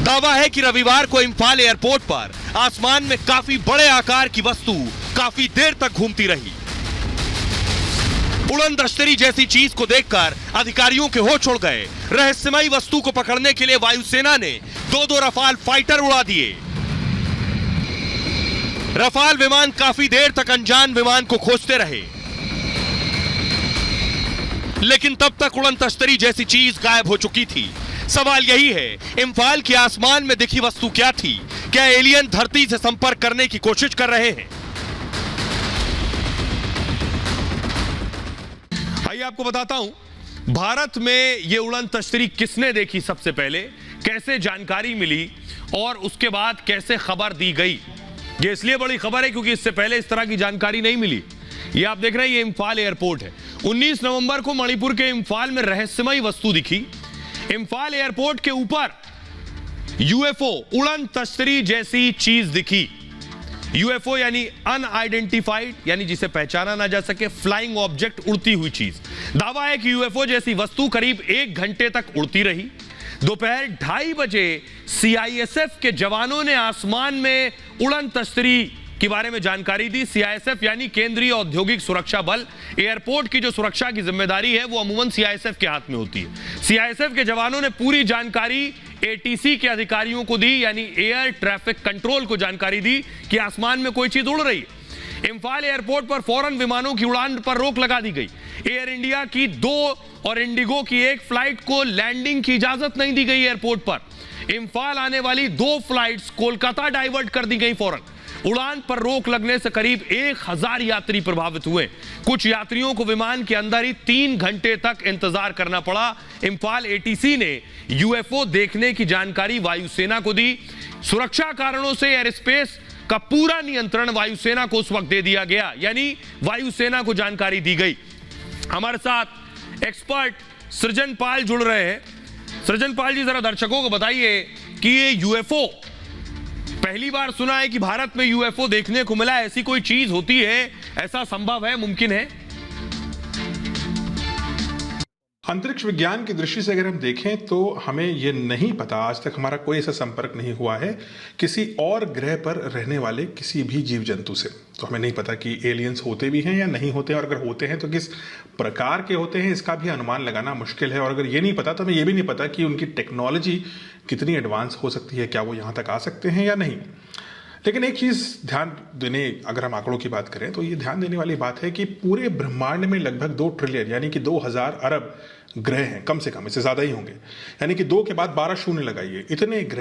दावा है कि रविवार को इम्फाल एयरपोर्ट पर आसमान में काफी बड़े आकार की वस्तु काफी देर तक घूमती रही। उड़न दस्तरी जैसी चीज को देखकर अधिकारियों के होश उड़ गए। रहस्यमयी वस्तु को पकड़ने के लिए वायुसेना ने दो रफाल फाइटर उड़ा दिए। रफाल विमान काफी देर तक अनजान विमान को खोजते रहे, लेकिन तब तक उड़न तश्तरी जैसी चीज गायब हो चुकी थी। सवाल यही है, इम्फाल के आसमान में दिखी वस्तु क्या थी? क्या एलियन धरती से संपर्क करने की कोशिश कर रहे हैं? आइए आपको बताता हूं, भारत में यह उड़न तश्तरी किसने देखी सबसे पहले, कैसे जानकारी मिली और उसके बाद कैसे खबर दी गई। ये इसलिए बड़ी खबर है क्योंकि इससे पहले इस तरह की जानकारी नहीं मिली। ये आप देख रहे हैं, ये इम्फाल एयरपोर्ट है। 19 नवंबर को मणिपुर के इम्फाल में रहस्यमयी वस्तु दिखी। इम्फाल एयरपोर्ट के ऊपर यूएफओ उड़न तश्तरी जैसी चीज दिखी। यूएफओ यानी अनआइडेंटिफाइड, यानी जिसे पहचाना ना जा सके, फ्लाइंग ऑब्जेक्ट, उड़ती हुई चीज। दावा है कि यूएफओ जैसी वस्तु करीब 1 घंटे तक उड़ती रही। दोपहर 2:30 बजे सीआईएसएफ के जवानों ने आसमान में उड़न तश्तरी के बारे में जानकारी दी। सीआईएसएफ यानी केंद्रीय औद्योगिक सुरक्षा बल। एयरपोर्ट की जो सुरक्षा की जिम्मेदारी है वो अमूमन सीआईएसएफ के हाथ में होती है। सीआईएसएफ के जवानों ने पूरी जानकारी एटीसी के अधिकारियों को दी, यानी एयर ट्रैफिक कंट्रोल को जानकारी दी कि आसमान में कोई चीज उड़ रही है। इम्फाल एयरपोर्ट पर फौरन विमानों की उड़ान पर रोक लगा दी गई। एयर इंडिया की 2 और इंडिगो की 1 फ्लाइट को लैंडिंग की इजाजत नहीं दी गई एयरपोर्ट पर। इम्फाल आने वाली 2 फ्लाइट्स कोलकाता डाइवर्ट कर दी गई फौरन। उड़ान पर रोक लगने से करीब 1000 यात्री प्रभावित हुए। कुछ यात्रियों को विमान के अंदर ही 3 घंटे तक इंतजार करना पड़ा। इम्फाल एटीसी ने यूएफओ देखने की जानकारी वायुसेना को दी। सुरक्षा कारणों से एयर स्पेस का पूरा नियंत्रण वायुसेना को उस वक्त दे दिया गया, यानी वायुसेना को जानकारी दी गई। हमारे साथ एक्सपर्ट सृजन पाल जुड़ रहे हैं। सृजन पाल जी, जरा दर्शकों को बताइए कि ये यूएफओ, पहली बार सुना है कि भारत में यूएफओ देखने को मिला। ऐसी कोई चीज होती है, ऐसा संभव है, मुमकिन है? अंतरिक्ष विज्ञान की दृष्टि से अगर हम देखें तो हमें यह नहीं पता, आज तक हमारा कोई ऐसा संपर्क नहीं हुआ है किसी और ग्रह पर रहने वाले किसी भी जीव जंतु से। तो हमें नहीं पता कि एलियंस होते भी हैं या नहीं होते, और अगर होते हैं तो किस प्रकार के होते हैं, इसका भी अनुमान लगाना मुश्किल है। और अगर ये नहीं पता तो हमें यह भी नहीं पता कि उनकी टेक्नोलॉजी कितनी एडवांस हो सकती है, क्या वो यहाँ तक आ सकते हैं या नहीं। लेकिन एक चीज़ ध्यान देने, अगर हम आंकड़ों की बात करें तो ये ध्यान देने वाली बात है कि पूरे ब्रह्मांड में लगभग 2 ट्रिलियन यानी कि 2000 अरब ग्रह हैं, कम से कम, इससे ज़्यादा ही होंगे। यानी कि 2 के बाद 12 शून्य लगाइए, इतने ग्रह